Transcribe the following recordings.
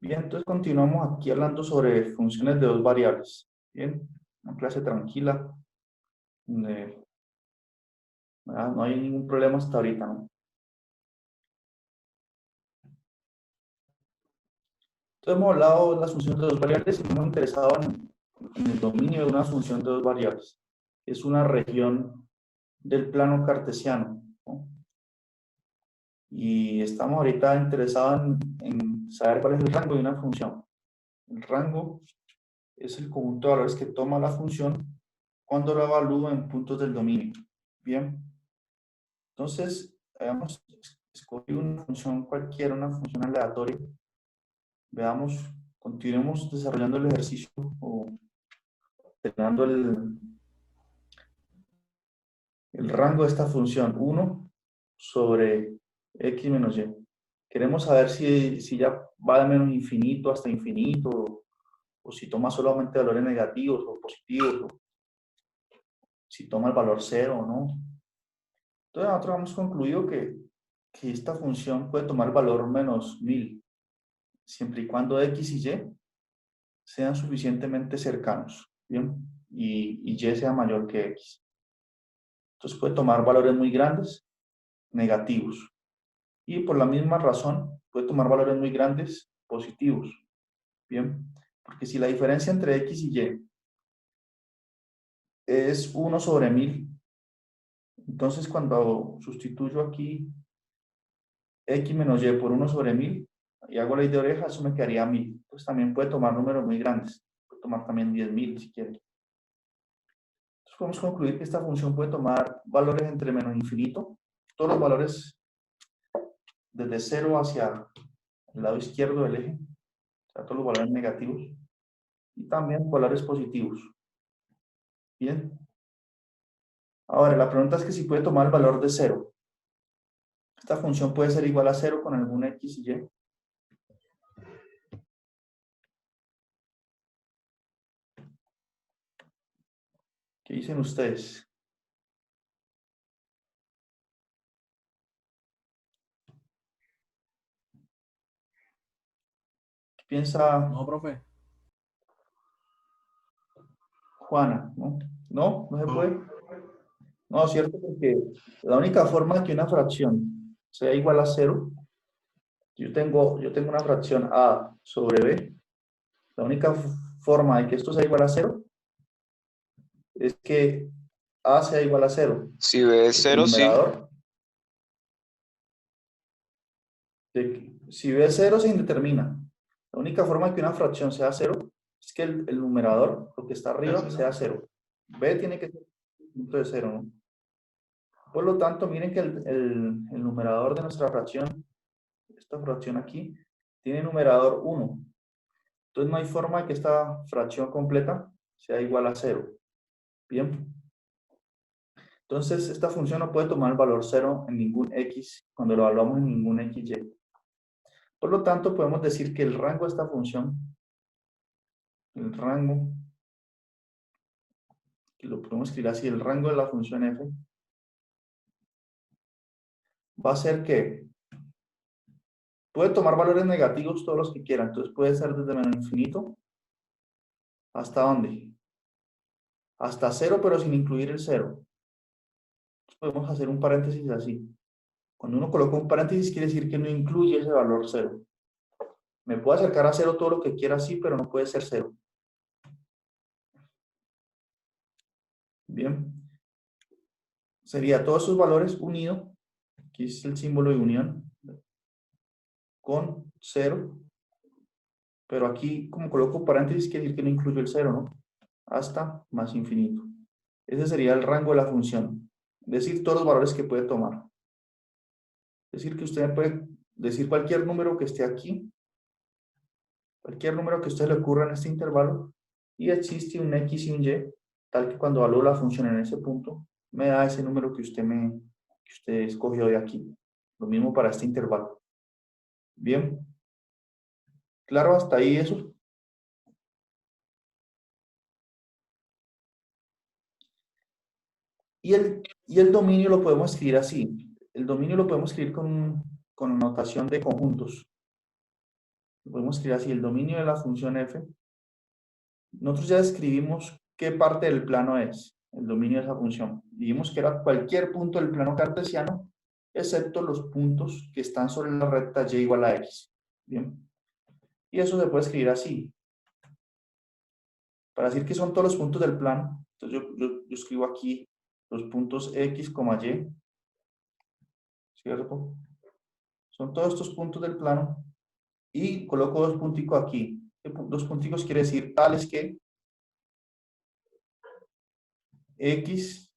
Bien, entonces continuamos aquí hablando sobre funciones de dos variables. Bien, una clase tranquila, donde no hay ningún problema hasta ahorita, ¿no? Entonces hemos hablado de las funciones de dos variables y nos hemos interesado en el dominio de una función de dos variables. Es una región del plano cartesiano, ¿no? Y estamos ahorita interesados en saber cuál es el rango de una función. El rango es el conjunto de valores que toma la función cuando la evalúa en puntos del dominio. Bien. Entonces, habíamos escogido una función cualquiera, una función aleatoria. Veamos, continuemos desarrollando el ejercicio o terminando el rango de esta función 1 sobre x menos y. Queremos saber si ya va de menos infinito hasta infinito, o si toma solamente valores negativos o positivos, o si toma el valor 0 o no. Entonces nosotros hemos concluido que esta función puede tomar el valor menos 1000, siempre y cuando x y y sean suficientemente cercanos, ¿bien? Y y sea mayor que x. Entonces puede tomar valores muy grandes, negativos. Y por la misma razón, puede tomar valores muy grandes, positivos, ¿bien? Porque si la diferencia entre x y y es 1 sobre 1000, entonces cuando sustituyo aquí x menos y por 1 sobre 1000 y hago ley de oreja, eso me quedaría 1000. Pues también puede tomar números muy grandes, puede tomar también 10.000 si quiere. Entonces podemos concluir que esta función puede tomar valores entre menos infinito, todos los valores desde 0 hacia el lado izquierdo del eje, o sea, todos los valores negativos, y también valores positivos. Bien. Ahora, la pregunta es que si puede tomar el valor de 0. Esta función puede ser igual a 0 con algún x y y. ¿Qué dicen ustedes? ¿Qué piensa No, profe. Juana? ¿No? ¿No? ¿No se No. puede? No, cierto, porque la única forma que una fracción sea igual a 0, yo tengo una fracción a sobre b, la única forma de que esto sea igual a 0 es que a sea igual a 0. Si B es El 0, sí. numerador, si b es 0 se indetermina. La única forma de que una fracción sea 0 es que el numerador, lo que está arriba, sea 0. B tiene que ser un punto de 0, ¿no? Por lo tanto, miren que el numerador de nuestra fracción, esta fracción aquí, tiene numerador 1. Entonces no hay forma de que esta fracción completa sea igual a 0. Bien. Entonces esta función no puede tomar el valor 0 en ningún x cuando lo evaluamos en ningún xy. Por lo tanto, podemos decir que el rango de esta función, el rango, que lo podemos escribir así, el rango de la función f, va a ser que puede tomar valores negativos todos los que quiera. Entonces puede ser desde menos infinito hasta ¿dónde? Hasta 0, pero sin incluir el 0. Podemos hacer un paréntesis así. Cuando uno coloca un paréntesis quiere decir que no incluye ese valor 0. Me puedo acercar a 0 todo lo que quiera así, pero no puede ser 0. Bien. Sería todos esos valores unidos, aquí es el símbolo de unión, con 0, pero aquí como coloco paréntesis quiere decir que no incluyo el 0, ¿no? Hasta más infinito. Ese sería el rango de la función. Es decir, todos los valores que puede tomar. Es decir, que usted puede decir cualquier número que esté aquí, cualquier número que a usted le ocurra en este intervalo, y existe un x y un y, tal que cuando evalúo la función en ese punto, me da ese número que usted escogió de aquí. Lo mismo para este intervalo. Bien. ¿Claro hasta ahí eso? Y el dominio lo podemos escribir así. El dominio lo podemos escribir con notación de conjuntos. Podemos escribir así, el dominio de la función f. Nosotros ya describimos qué parte del plano es el dominio de esa función. Dijimos que era cualquier punto del plano cartesiano, excepto los puntos que están sobre la recta y igual a x. Bien. Y eso se puede escribir así. Para decir que son todos los puntos del plano, entonces yo escribo aquí los puntos x, y, ¿cierto? Son todos estos puntos del plano y coloco dos punticos aquí. Dos punticos quiere decir tales que x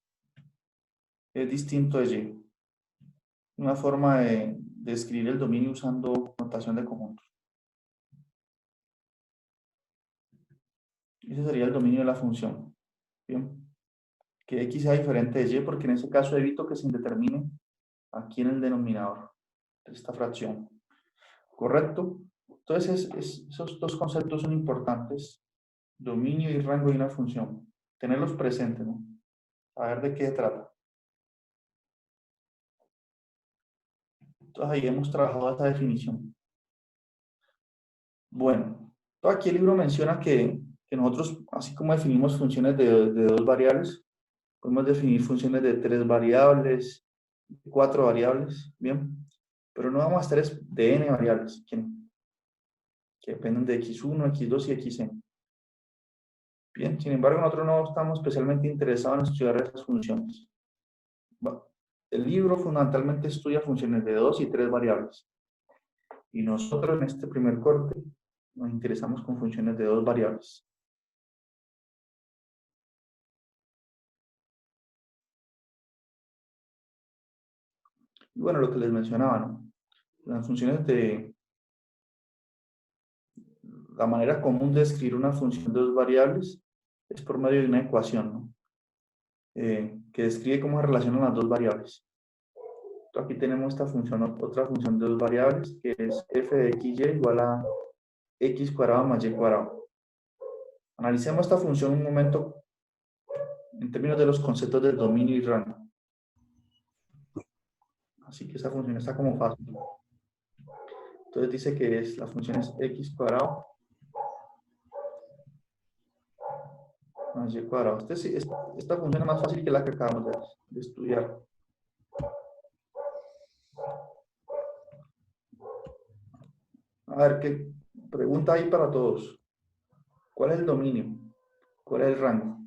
es distinto de y. Una forma de escribir el dominio usando notación de conjuntos. Ese sería el dominio de la función. Bien. Que x sea diferente de y, porque en ese caso evito que se indetermine aquí en el denominador de esta fracción. ¿Correcto? Entonces, esos dos conceptos son importantes. Dominio y rango de una función. Tenerlos presentes, ¿no? A ver de qué se trata. Entonces, ahí hemos trabajado esta definición. Bueno, aquí el libro menciona que nosotros, así como definimos funciones de dos variables, podemos definir funciones de 3 variables, 4 variables, ¿bien? Pero no vamos a estar de n variables, que dependen de x1, x2 y xn. Bien, sin embargo, nosotros no estamos especialmente interesados en estudiar esas funciones. El libro fundamentalmente estudia funciones de 2 y 3 variables. Y nosotros en este primer corte nos interesamos con funciones de 2 variables. Y bueno, lo que les mencionaba, ¿no? Las funciones de... La manera común de escribir una función de 2 variables es por medio de una ecuación, ¿no? Que describe cómo se relacionan las 2 variables. Entonces, aquí tenemos esta función, otra función de 2 variables, que es f de xy igual a x cuadrado más y cuadrado. Analicemos esta función un momento en términos de los conceptos del dominio y rango. Así que esa función está como fácil. Entonces dice que la función es x cuadrado más y cuadrado. Esta función es más fácil que la que acabamos de estudiar. A ver, ¿qué pregunta hay para todos? ¿Cuál es el dominio? ¿Cuál es el rango?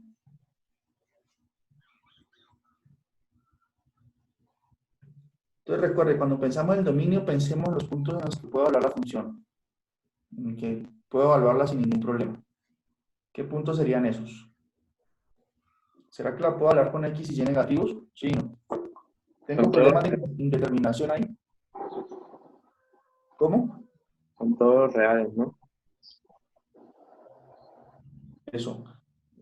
Entonces recuerde, cuando pensamos en el dominio, pensemos en los puntos en los que puedo evaluar la función, en que puedo evaluarla sin ningún problema. ¿Qué puntos serían esos? ¿Será que la puedo evaluar con x y y negativos? Sí, no. ¿Tengo problemas de indeterminación ahí? ¿Cómo? Son todos reales, ¿no? Eso.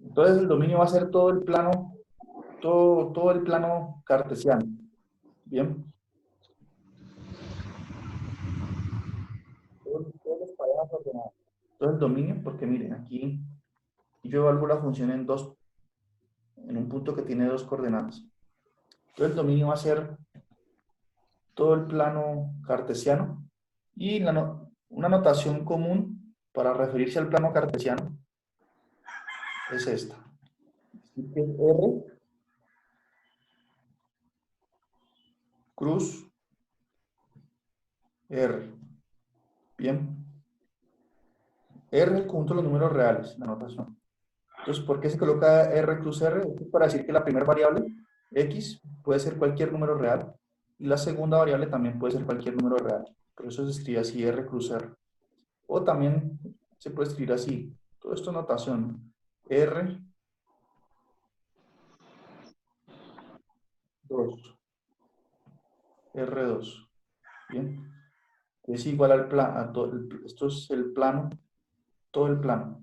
Entonces el dominio va a ser todo el plano, todo el plano cartesiano. Bien. Todos los parejas ordenadas. Todo el dominio, porque miren, aquí yo evalúo la función en un punto que tiene 2 coordenadas. Entonces el dominio va a ser todo el plano cartesiano y una notación común para referirse al plano cartesiano es esta. Así que R cruz R. Bien. R es el conjunto de los números reales, la notación. Entonces, ¿por qué se coloca R cruz R? Es para decir que la primera variable, X, puede ser cualquier número real y la segunda variable también puede ser cualquier número real. Por eso se escribe así R cruz R. O también se puede escribir así. Todo esto es notación. R 2. R2. Bien. Es igual al plano. Esto es el plano. Todo el plano.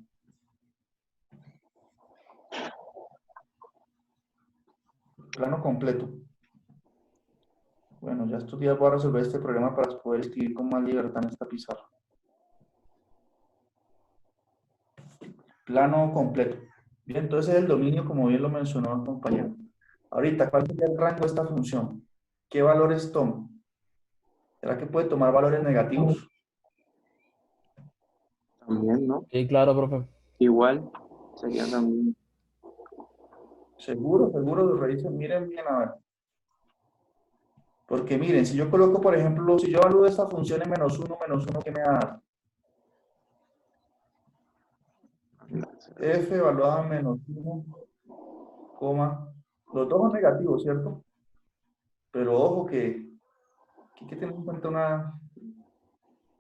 Plano completo. Bueno, ya estos días voy a resolver este problema para poder escribir con más libertad en esta pizarra. Plano completo. Bien, entonces el dominio, como bien lo mencionó el compañero. Ahorita, ¿cuál sería el rango de esta función? ¿Qué valores toma? ¿Será que puede tomar valores negativos? Bien, ¿no? Sí, claro, profe. Igual sería también. Seguro, seguro, revisen, miren bien a ver. Porque miren, si yo coloco, por ejemplo, si yo evalúo esta función en menos uno, ¿qué me da? F evaluada en menos 1, coma. Los dos son negativos, ¿cierto? Pero ojo que hay que tener en cuenta una.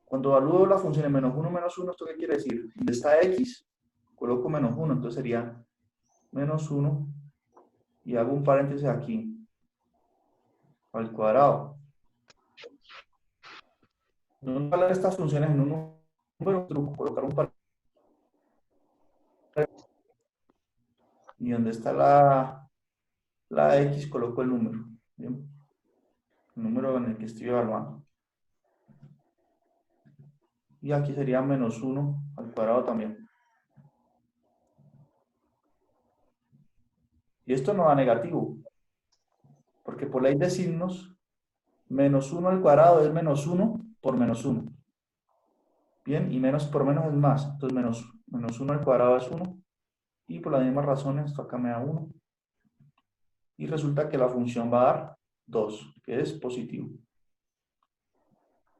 Cuando evalúo la función en menos uno, ¿esto qué quiere decir? Donde está x, coloco menos uno, entonces sería menos uno y hago un paréntesis aquí, al cuadrado. No hablar de estas funciones en un número, truco, colocar un paréntesis y donde está la x, coloco el número. ¿Bien? El número en el que estoy evaluando. Y aquí sería menos uno al cuadrado también. Y esto no da negativo, porque por ley de signos, menos uno al cuadrado es menos uno por menos uno. Bien, y menos por menos es más. Entonces menos 1 al cuadrado es 1. Y por las mismas razones, esto acá me da 1. Y resulta que la función va a dar 2, que es positivo.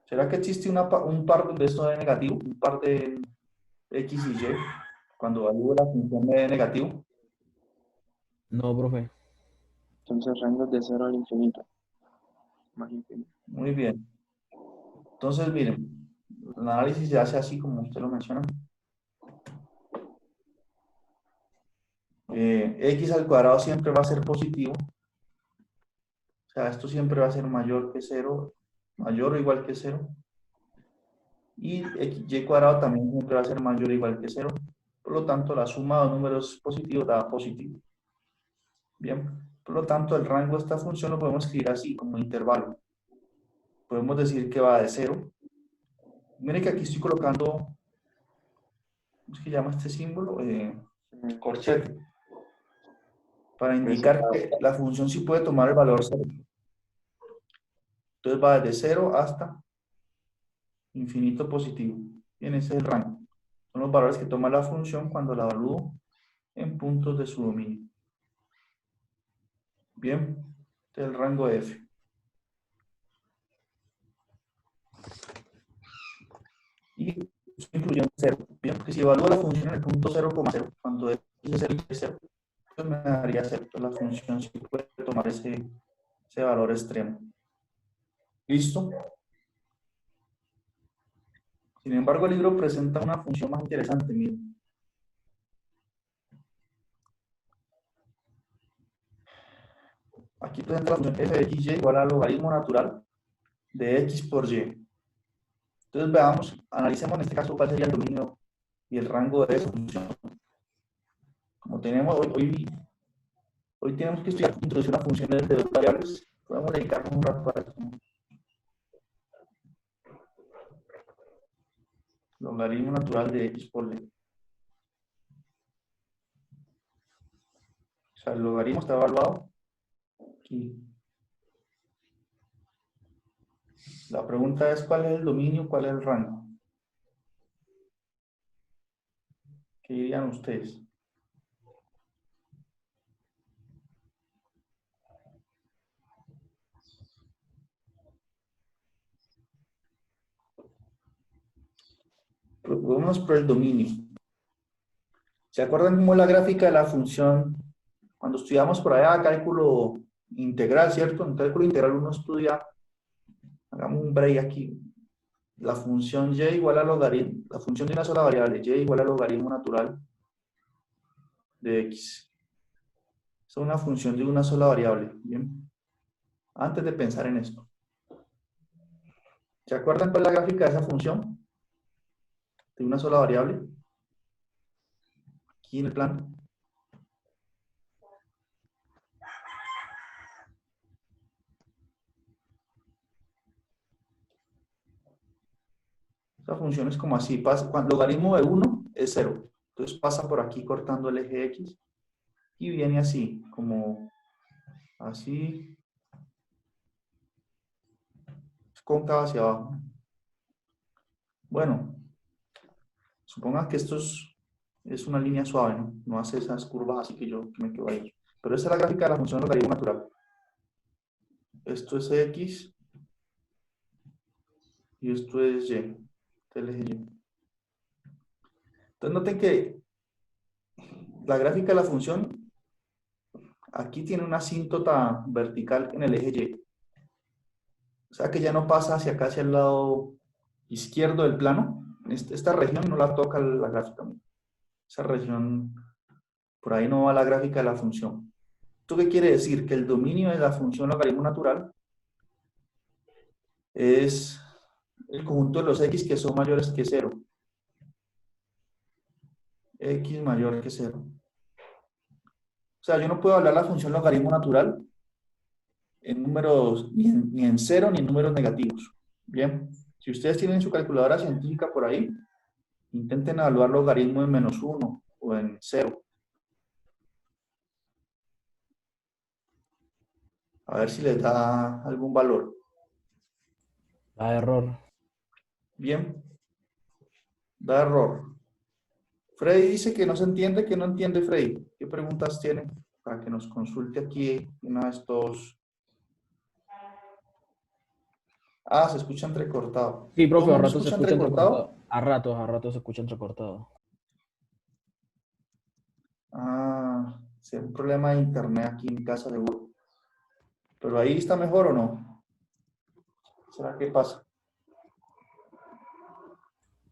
¿Será que existe un par donde esto es negativo? Un par de x y y, cuando evalúo la función de negativo. No, profe. Entonces rangos de cero al infinito. Más infinito. Muy bien. Entonces, miren, el análisis se hace así como usted lo menciona. X al cuadrado siempre va a ser positivo. O sea, esto siempre va a ser mayor que 0, mayor o igual que 0. Y y cuadrado también siempre va a ser mayor o igual que 0. Por lo tanto, la suma de números positivos da positivo. Bien. Por lo tanto, el rango de esta función lo podemos escribir así, como intervalo. Podemos decir que va de 0. Miren que aquí estoy colocando, ¿cómo es que llama este símbolo? Corchete. Para indicar que la función sí puede tomar el valor 0. Entonces va desde 0 hasta infinito positivo. Bien, ese es el rango. Son los valores que toma la función cuando la evalúo en puntos de su dominio. Bien, este es el rango f. Y estoy incluyendo 0. Bien, porque si evalúo la función en el punto 0,0, cuando x es 0 y 0, pues me daría 0. Entonces la función sí puede tomar ese valor extremo. ¿Listo? Sin embargo, el libro presenta una función más interesante, miren. Aquí presenta la función f de x y igual al logaritmo natural de x por y. Entonces veamos, analicemos en este caso cuál sería el dominio y el rango de esa función. Como tenemos hoy tenemos que estudiar introducción a funciones de dos variables, podemos dedicarnos un rato a eso. Logaritmo natural de x por y. O sea, el logaritmo está evaluado aquí. La pregunta es cuál es el dominio, cuál es el rango. ¿Qué dirían ustedes? Preocupémonos por el dominio. ¿Se acuerdan cómo es la gráfica de la función? Cuando estudiamos por allá cálculo integral, ¿cierto? En cálculo integral uno estudia, hagamos un break aquí, la función y igual a logaritmo, la función de una sola variable, y igual al logaritmo natural de x. Es una función de una sola variable, ¿bien? Antes de pensar en esto. ¿Se acuerdan cuál es la gráfica de esa función? De una sola variable. Aquí en el plano. Esa función es como así, pasa, cuando logaritmo de 1 es 0. Entonces pasa por aquí cortando el eje x y viene así, como así, cóncava hacia abajo. Bueno, Supongan que esto es una línea suave, ¿no? No hace esas curvas así que que me quedo ahí. Pero esta es la gráfica de la función logaritmo natural. Esto es X y esto es Y. El eje Y. Entonces noten que la gráfica de la función aquí tiene una asíntota vertical en el eje Y. O sea que ya no pasa hacia acá, hacia el lado izquierdo del plano. Esta región no la toca la gráfica. Esa región, por ahí no va la gráfica de la función. ¿Esto qué quiere decir? Que el dominio de la función logaritmo natural es el conjunto de los x que son mayores que 0. X mayor que 0. O sea, yo no puedo hablar la función logaritmo natural en números, ni en 0 ni en números negativos. Bien, si ustedes tienen su calculadora científica por ahí, intenten evaluar logaritmo en -1 o en 0. A ver si les da algún valor. Da error. Bien, da error. Freddy dice que no se entiende, que no entiende Freddy. ¿Qué preguntas tiene? Para que nos consulte aquí una de estos. Ah, se escucha entrecortado. Sí, ¿Todo el profe, a mundo ratos se escucha escucha entrecortado. entrecortado? A ratos se escucha entrecortado. Ah, sí, hay un problema de internet aquí en casa de Hugo. ¿Pero ahí está mejor o no? ¿Será que pasa?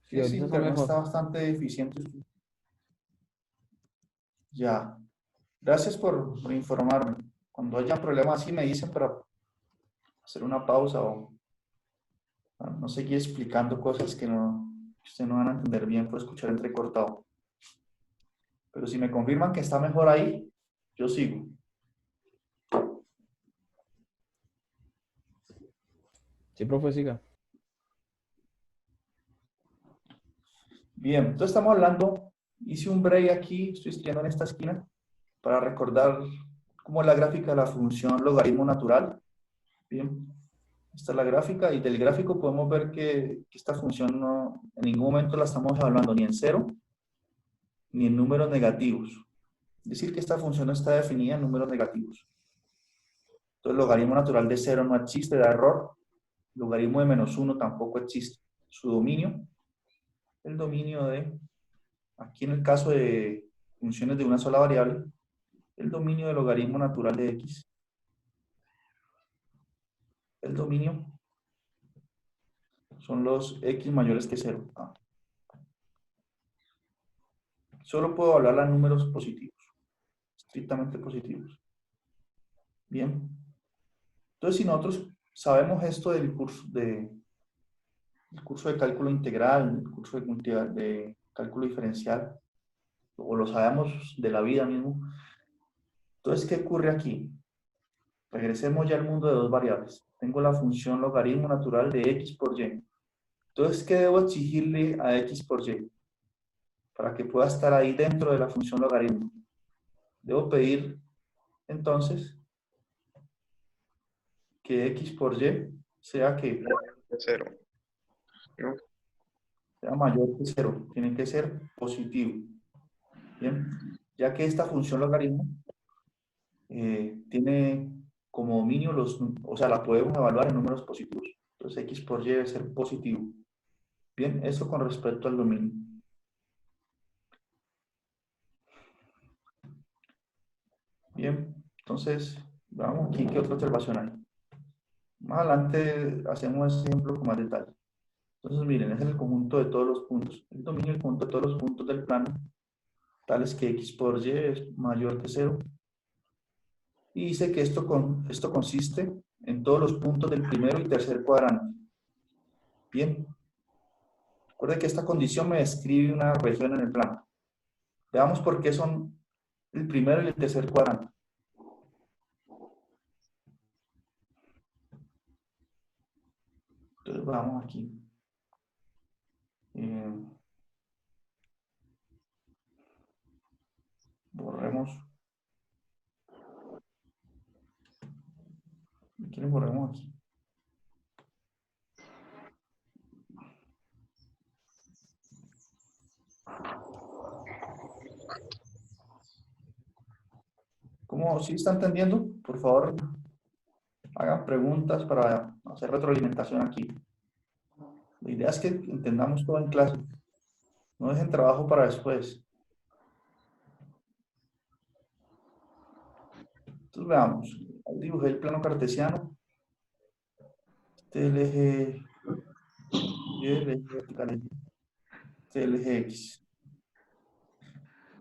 Sí, Sí, sí, ahorita está internet mejor. está bastante deficiente. Ya. Gracias por informarme. Cuando haya problemas así me dicen para hacer una pausa o no seguir explicando cosas que ustedes no van a entender bien por escuchar entrecortado. Pero si me confirman que está mejor ahí, yo sigo. Sí, profe, siga. Bien, entonces estamos hablando, hice un break aquí, estoy escribiendo en esta esquina para recordar cómo es la gráfica de la función logaritmo natural. Bien, esta es la gráfica y del gráfico podemos ver que esta función no, en ningún momento la estamos evaluando ni en 0 ni en números negativos. Es decir, que esta función no está definida en números negativos. Entonces, el logaritmo natural de 0 no existe, da error. El logaritmo de -1 tampoco existe. Su dominio, el dominio de, aquí en el caso de funciones de una sola variable, el dominio del logaritmo natural de x, el dominio son los x mayores que 0. Solo puedo hablar los números positivos, estrictamente positivos. Bien. Entonces, si nosotros sabemos esto del curso de cálculo integral, el curso de cálculo diferencial, o lo sabemos de la vida mismo, entonces, ¿qué ocurre aquí? Regresemos ya al mundo de dos variables. Tengo la función logaritmo natural de x por y. Entonces, ¿qué debo exigirle a x por y? Para que pueda estar ahí dentro de la función logaritmo. Debo pedir, entonces, que x por y sea que De 0. ¿No? sea mayor que 0. Tiene que ser positivo. Bien, ya que esta función logaritmo tiene como dominio o sea, la podemos evaluar en números positivos. Entonces, x por y debe ser positivo. Bien, eso con respecto al dominio. Bien, entonces, vamos aquí, ¿qué otra observación hay? Más adelante hacemos ese ejemplo con más detalle. Entonces, miren, es el conjunto de todos los puntos. El dominio del conjunto de todos los puntos del plano, tales que x por y es mayor que 0. Y dice que esto consiste en todos los puntos del primero y tercer cuadrante. Bien, recuerde que esta condición me describe una región en el plano. Veamos por qué son el primero y el tercer cuadrante. Entonces, vamos aquí. Borremos. ¿Qué le borremos aquí? ¿Cómo? ¿Sí está entendiendo? Por favor, hagan preguntas para hacer retroalimentación aquí. La idea es que entendamos todo en clase. No dejen trabajo para después. Entonces veamos. Ahí dibujé el plano cartesiano. Este es el eje Y, el eje vertical, este es el eje X.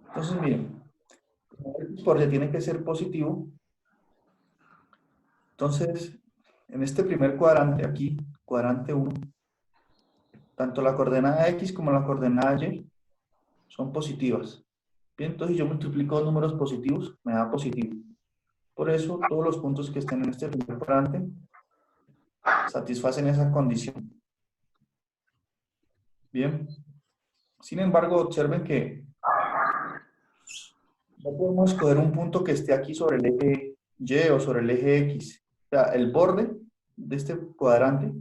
Entonces, miren, como X por Y tiene que ser positivo. Entonces, en este primer cuadrante aquí, cuadrante 1, tanto la coordenada X como la coordenada Y son positivas. Bien, entonces yo multiplico dos números positivos, me da positivo. Por eso, todos los puntos que estén en este primer cuadrante satisfacen esa condición. Bien. Sin embargo, observen que no podemos escoger un punto que esté aquí sobre el eje Y o sobre el eje X. O sea, el borde de este cuadrante,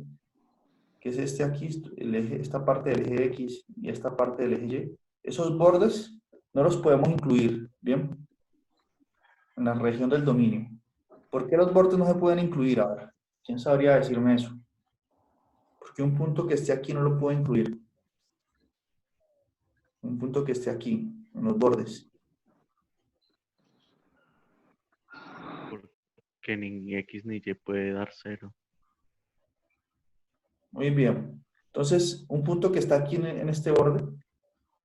que es este aquí, el eje, esta parte del eje X y esta parte del eje Y, esos bordes no los podemos incluir, ¿bien? En la región del dominio. ¿Por qué los bordes no se pueden incluir ahora? ¿Quién sabría decirme eso? Porque un punto que esté aquí no lo puedo incluir. Un punto que esté aquí, en los bordes. Porque ni X ni Y puede dar 0. Muy bien. Entonces, un punto que está aquí en este borde.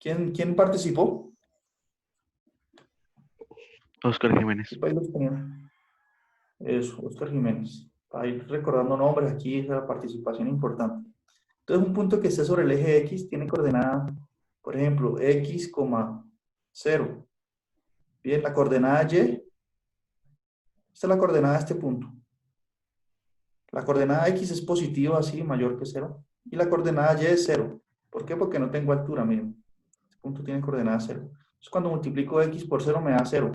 ¿Quién participó? Oscar Jiménez. ¿Qué país los tenía? Eso, Oscar Jiménez. Para ir recordando nombres, aquí es la participación importante. Entonces, un punto que esté sobre el eje X tiene coordenada, por ejemplo, X, 0. Bien, la coordenada Y, esta es la coordenada de este punto. La coordenada X es positiva, así, mayor que 0. Y la coordenada Y es 0. ¿Por qué? Porque no tengo altura, miren. Este punto tiene coordenada 0. Entonces, cuando multiplico X por 0 me da 0.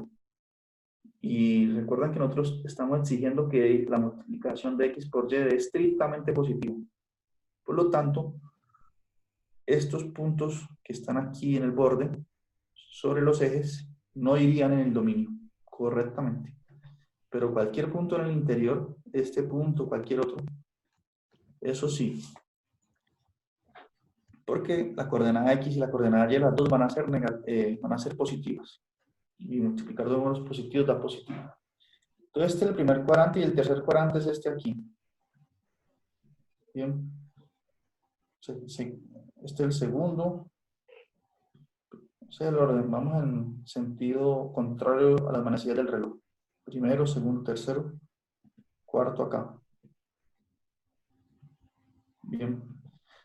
Y recuerden que nosotros estamos exigiendo que la multiplicación de X por Y es estrictamente positivo. Por lo tanto, estos puntos que están aquí en el borde, sobre los ejes, no irían en el dominio correctamente. Pero cualquier punto en el interior, este punto, cualquier otro, eso sí. Porque la coordenada X y la coordenada Y, las dos van a ser positivas. Y multiplicar dos números positivos da positivo. Entonces, este es el primer cuadrante y el tercer cuadrante es este aquí. Bien. Este es el segundo. Ese es el orden. Vamos en sentido contrario a las manecillas del reloj. Primero, segundo, tercero, cuarto acá. Bien.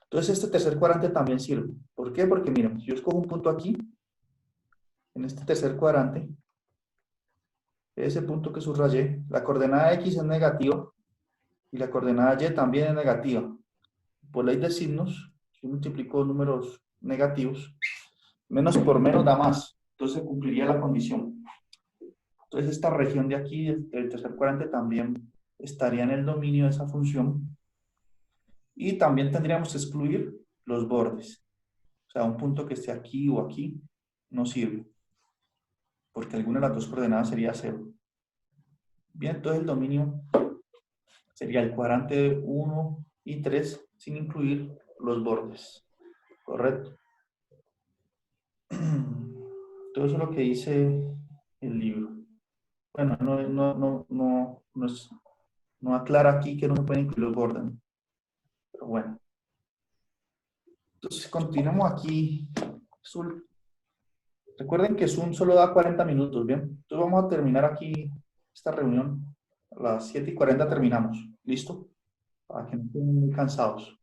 Entonces este tercer cuadrante también sirve. ¿Por qué? Porque miren, si yo escojo un punto aquí, en este tercer cuadrante, ese punto que subrayé, la coordenada X es negativa y la coordenada Y también es negativa. Por ley de signos, si multiplico números negativos, menos por menos da más. Entonces cumpliría la condición. Entonces esta región de aquí, el tercer cuadrante, también estaría en el dominio de esa función. Y también tendríamos que excluir los bordes. O sea, un punto que esté aquí o aquí no sirve. Porque alguna de las dos coordenadas sería 0. Bien, entonces el dominio sería el cuadrante 1 y 3 sin incluir los bordes. ¿Correcto? Todo eso es lo que dice el libro. Bueno, no aclara aquí que no se pueden incluir los bordes, ¿no? Pero bueno. Entonces, continuamos aquí. Recuerden que Zoom solo da 40 minutos, ¿bien? Entonces vamos a terminar aquí esta reunión. A las 7:40 terminamos. ¿Listo? Para que no estén muy cansados.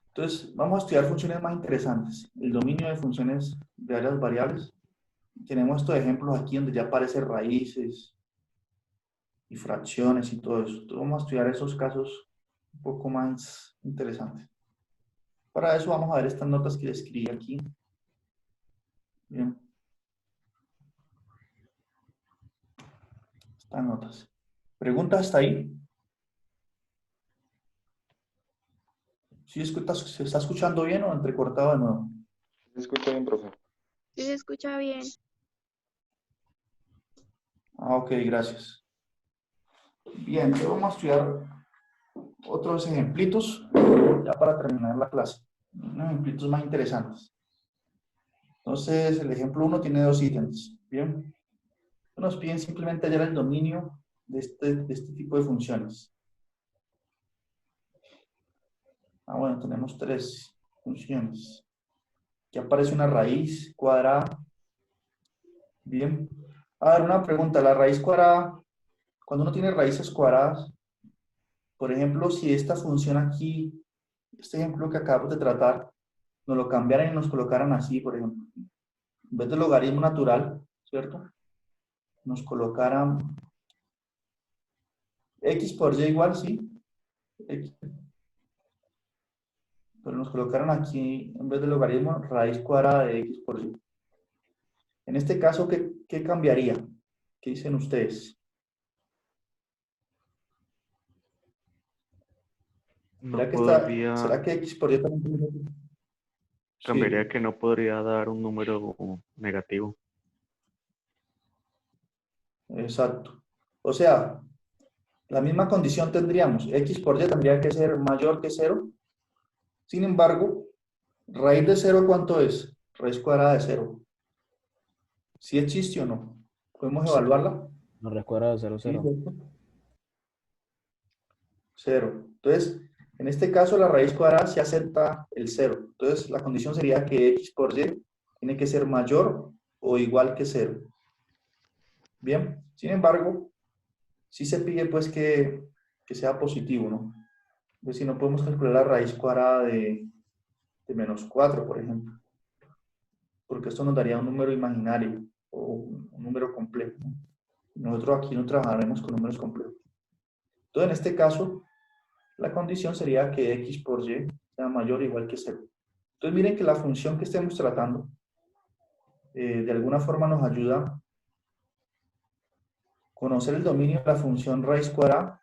Entonces, vamos a estudiar funciones más interesantes. El dominio de funciones de áreas variables. Tenemos estos ejemplos aquí donde ya aparecen raíces y fracciones y todo eso. Entonces, vamos a estudiar esos casos un poco más interesantes. Para eso vamos a ver estas notas que les escribí aquí. Bien. Estas notas. ¿Preguntas hasta ahí? ¿Sí se está escuchando bien o entrecortado de nuevo? Se escucha bien, profe. Sí se escucha bien. Ah, ok, gracias. Bien, entonces vamos a estudiar otros ejemplitos ya para terminar la clase. Unos ejemplitos más interesantes. Entonces, el ejemplo 1 tiene 2 ítems. Bien. Nos piden simplemente hallar el dominio de este tipo de funciones. Ah, bueno, tenemos 3 funciones. Aquí aparece una raíz cuadrada. Bien. A ver, una pregunta. La raíz cuadrada, cuando uno tiene raíces cuadradas, por ejemplo, si esta función aquí, este ejemplo que acabamos de tratar, nos lo cambiaran y nos colocaran así, por ejemplo, en vez del logaritmo natural, ¿cierto? Nos colocaran x por y igual, sí, x, pero nos colocaran aquí, en vez del logaritmo, raíz cuadrada de x por y. En este caso, ¿qué cambiaría? ¿Qué dicen ustedes? No podría, ¿Será que x por y también tiene? cambiaría Sí, que no podría dar un número negativo. exacto. O sea, la misma condición tendríamos, x por y tendría que ser mayor que 0. Sin embargo, raíz de 0, ¿cuánto es? Raíz cuadrada de 0. ¿Sí existe o no? ¿Podemos Sí. evaluarla? No recuerda de 0, Sí, 0. ¿cierto? 0. Entonces, en este caso la raíz cuadrada se acepta el 0. Entonces, la condición sería que x por y tiene que ser mayor o igual que 0. Bien, sin embargo, sí se pide pues que sea positivo, ¿no? Entonces, si no podemos calcular la raíz cuadrada de menos 4, por ejemplo, porque esto nos daría un número imaginario o un número complejo, ¿no? Nosotros aquí no trabajaremos con números complejos. Entonces, en este caso, la condición sería que x por y sea mayor o igual que 0. Entonces, miren que la función que estemos tratando de alguna forma nos ayuda a conocer el dominio de la función raíz cuadrada.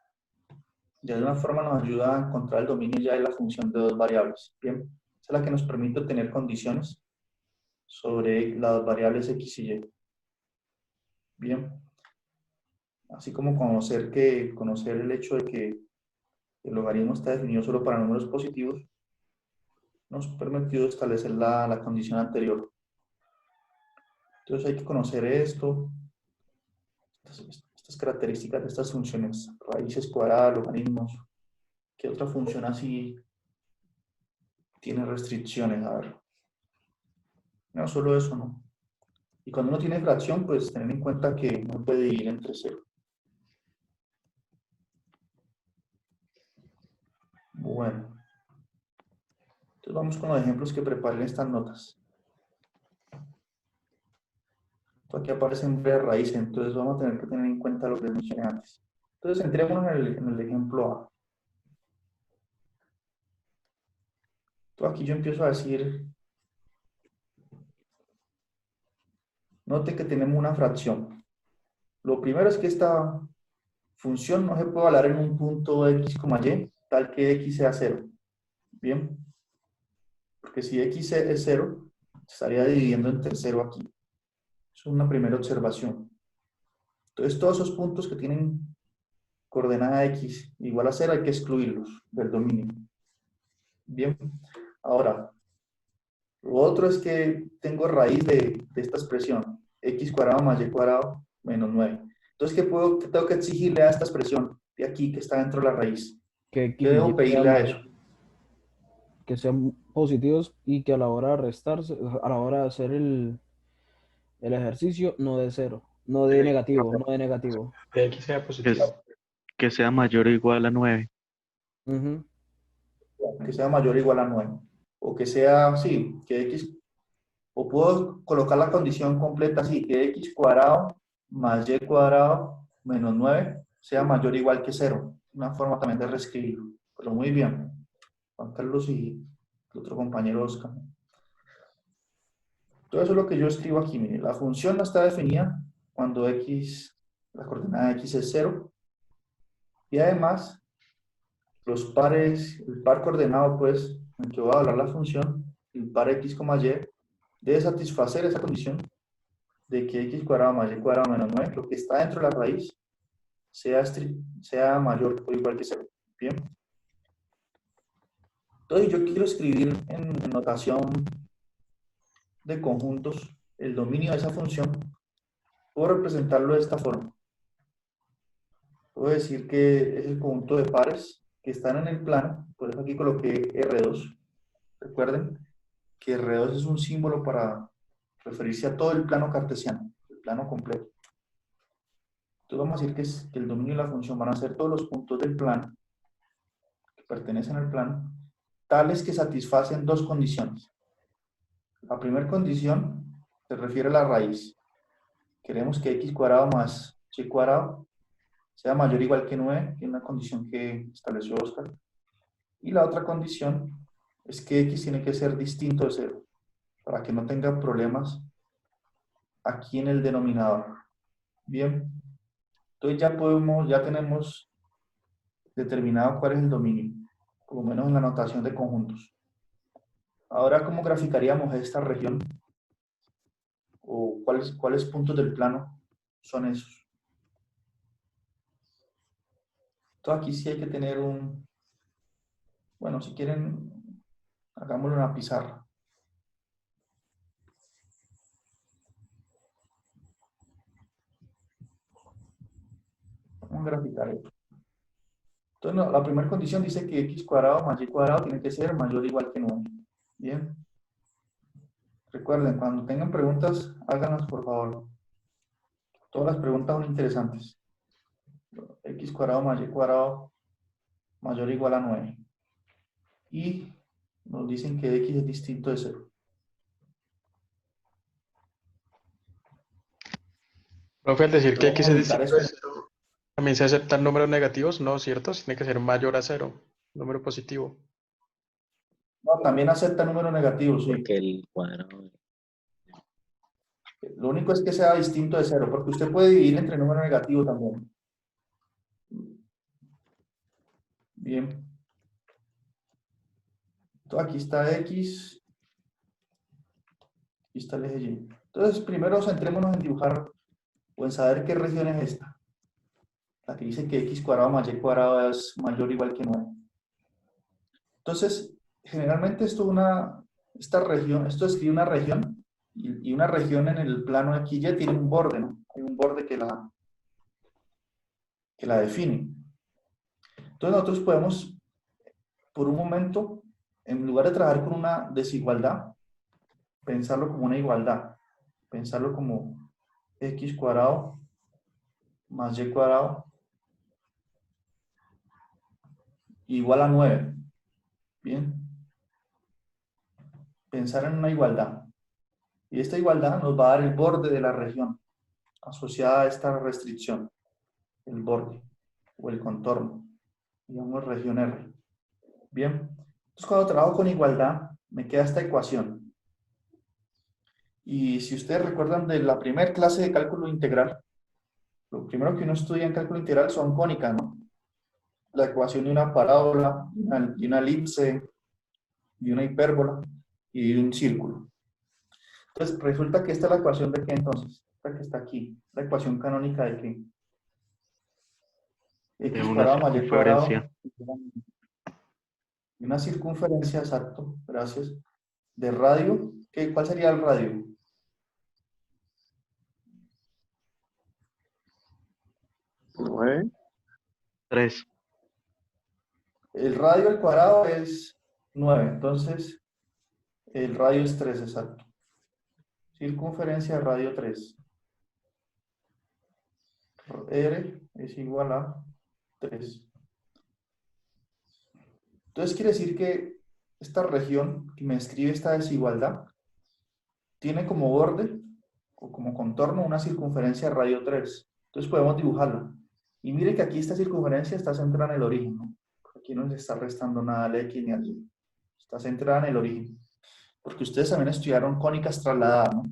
De alguna forma nos ayuda a encontrar el dominio ya de la función de 2 variables. Bien, esa es la que nos permite obtener condiciones sobre las variables x y y. Bien, así como conocer el hecho de que el logaritmo está definido solo para números positivos, nos ha permitido establecer la condición anterior. Entonces hay que conocer esto, estas características de estas funciones, raíces cuadradas, logaritmos. ¿Qué otra función así tiene restricciones? A ver, no solo eso, ¿no? Y cuando uno tiene fracción, pues tener en cuenta que no puede dividir entre 0. Bueno, entonces vamos con los ejemplos que preparé en estas notas. Aquí aparecen varias raíces, entonces vamos a tener que tener en cuenta lo que les mencioné antes. Entonces, centrémonos en el ejemplo A. Entonces, aquí yo empiezo a decir, note que tenemos una fracción. Lo primero es que esta función no se puede evaluar en un punto x, y, tal que x sea 0. Bien, porque si x es 0, estaría dividiendo entre 0 aquí. Es una primera observación. Entonces, todos esos puntos que tienen coordenada x igual a 0 hay que excluirlos del dominio. Bien, ahora, lo otro es que tengo raíz de esta expresión, x cuadrado más y cuadrado menos 9. Entonces, ¿qué tengo que exigirle a esta expresión de aquí que está dentro de la raíz? Que ¿Qué X y debo Y pedirle a eso? que sean positivos y que a la hora de restarse, a la hora de hacer el ejercicio, no de 0, no de negativo, no de negativo. De X sea Que, positivo. que sea mayor o igual a 9. Ujú. Que sea mayor o igual a 9. O que sea, sí, que x, o puedo colocar la condición completa así, que x cuadrado más y cuadrado menos 9 sea mayor o igual que 0. Una forma también de reescribirlo. Pero muy bien. Juan Carlos y el otro compañero Oscar. Todo eso es lo que yo escribo aquí. Mire, la función no está definida cuando x, la coordenada x es 0. Y además, los pares, el par coordenado, pues, en el que voy a hablar la función, el par x, y, debe satisfacer esa condición de que x cuadrado más y cuadrado menos 9, lo que está dentro de la raíz, sea mayor o igual que 0. Bien. Entonces yo quiero escribir en notación de conjuntos el dominio de esa función. Puedo representarlo de esta forma. Puedo decir que es el conjunto de pares que están en el plano. Por eso aquí coloqué R2. Recuerden que R2 es un símbolo para referirse a todo el plano cartesiano, el plano completo. Entonces vamos a decir que el dominio de la función van a ser todos los puntos del plano que pertenecen al plano, tales que satisfacen dos condiciones. La primera condición se refiere a la raíz. Queremos que x cuadrado más y cuadrado sea mayor o igual que 9, que es una condición que estableció Oscar. Y la otra condición es que x tiene que ser distinto de 0, para que no tenga problemas aquí en el denominador. Bien, entonces ya tenemos determinado cuál es el dominio, por lo menos en la notación de conjuntos. Ahora, ¿cómo graficaríamos esta región? ¿O cuáles puntos del plano son esos? Entonces aquí sí hay que tener bueno, si quieren, hagámoslo en la pizarra. Vamos a graficar esto. Entonces, no, la primera condición dice que x cuadrado más y cuadrado tiene que ser mayor o igual que 9. Bien. Recuerden, cuando tengan preguntas, háganlas por favor. Todas las preguntas son interesantes. X cuadrado más y cuadrado mayor o igual a 9. Y nos dicen que x es distinto de 0. Profe, al decir que Entonces x vamos a es aumentar distinto esto. de 0, también se aceptan números negativos, ¿no? ¿Cierto? Tiene que ser mayor a 0, número positivo. No, también acepta números negativos, sí. Porque el cuadrado. Lo único es que sea distinto de 0, porque usted puede dividir entre números negativos también. Bien. Entonces aquí está x, aquí está el eje y. Entonces primero centrémonos en dibujar o en saber qué región es esta. La que dice que x cuadrado más y cuadrado es mayor o igual que 9. Entonces, generalmente esto describe una región, y una región en el plano aquí ya tiene un borde, ¿no? Hay un borde que la define. Entonces nosotros podemos, por un momento, en lugar de trabajar con una desigualdad, pensarlo como una igualdad. Pensarlo como x cuadrado más y cuadrado igual a 9. Bien. Pensar en una igualdad. Y esta igualdad nos va a dar el borde de la región asociada a esta restricción, el borde o el contorno, digamos región R. Bien, entonces cuando trabajo con igualdad me queda esta ecuación. Y si ustedes recuerdan de la primera clase de cálculo integral, lo primero que uno estudia en cálculo integral son cónicas, ¿no? La ecuación de una parábola, de una elipse, de una hipérbola y de un círculo. Entonces resulta que esta es la ecuación de qué entonces, esta que está aquí, la ecuación canónica de qué. De X una cuadrado más y cuadrado, circunferencia. y una circunferencia, exacto, gracias, de radio. ¿Cuál sería el radio? ¿9? 3. El radio al cuadrado es 9, entonces el radio es 3, exacto. Circunferencia de radio 3. R es igual a 3. Entonces quiere decir que esta región que me describe esta desigualdad tiene como borde o como contorno una circunferencia de radio 3. Entonces podemos dibujarla. Y mire que aquí esta circunferencia está centrada en el origen, ¿no? Aquí no se está restando nada al X ni al Y. Está centrada en el origen. Porque ustedes también estudiaron cónicas trasladadas, ¿no?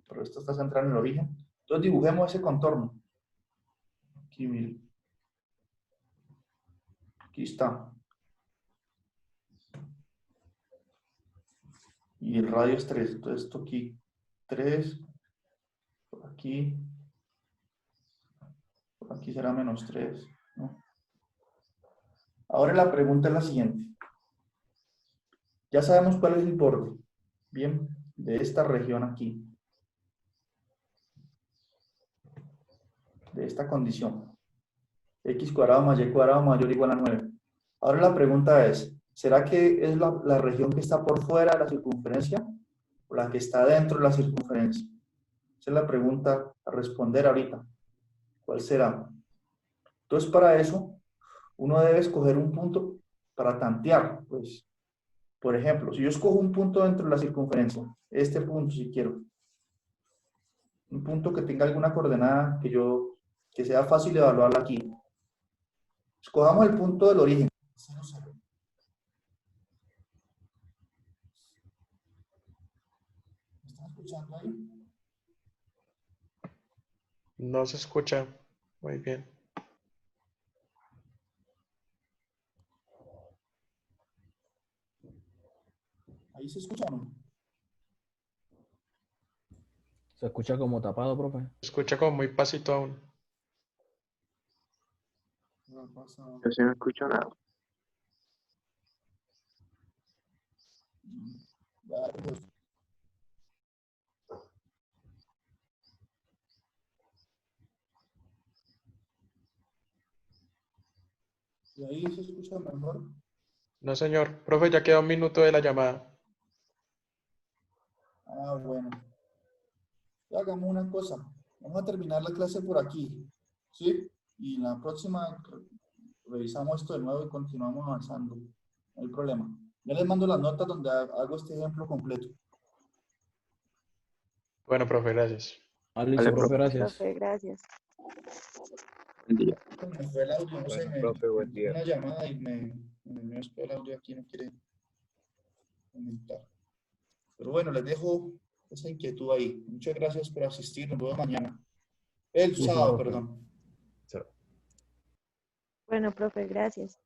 Pero esto está centrado en el origen. Entonces dibujemos ese contorno. Aquí, mire. Aquí está. Y el radio es 3. Entonces esto aquí, 3. por aquí será menos 3, ¿no? Ahora la pregunta es la siguiente. Ya sabemos cuál es el borde, bien, de esta región aquí, de esta condición. X cuadrado más Y cuadrado mayor o igual a 9. Ahora la pregunta es, ¿será que es la región que está por fuera de la circunferencia o la que está dentro de la circunferencia? Esa es la pregunta a responder ahorita. ¿Cuál será? Entonces, para eso, uno debe escoger un punto para tantear. Pues, por ejemplo, si yo escojo un punto dentro de la circunferencia, este punto si quiero, un punto que tenga alguna coordenada que sea fácil de evaluarla aquí. Escojamos el punto del origen. 0, 0. ¿Me están escuchando ahí? No se escucha muy bien. ¿Ahí se escucha o no? Se escucha como tapado, profe. Se escucha como muy pasito aún. No pasa. Yo sí no escucho nada. ¿Y ahí se escucha mejor? No, señor. Profe, ya queda un minuto de la llamada. Ah, bueno. Hagamos una cosa. Vamos a terminar la clase por aquí. ¿Sí? Y en la próxima revisamos esto de nuevo y continuamos avanzando. No hay problema. Ya les mando las notas donde hago este ejemplo completo. Bueno, profe, gracias. Listo, Vale, profe, gracias. Profe, gracias. buen día. Me fue el audio, no sé, Bueno, profe, buen entró día. una llamada y me el audio aquí, no quiere comentar. Pero bueno, les dejo esa inquietud ahí. Muchas gracias por asistir. Nos vemos mañana. El Listo, sábado, profe. perdón. Bueno, profe, gracias.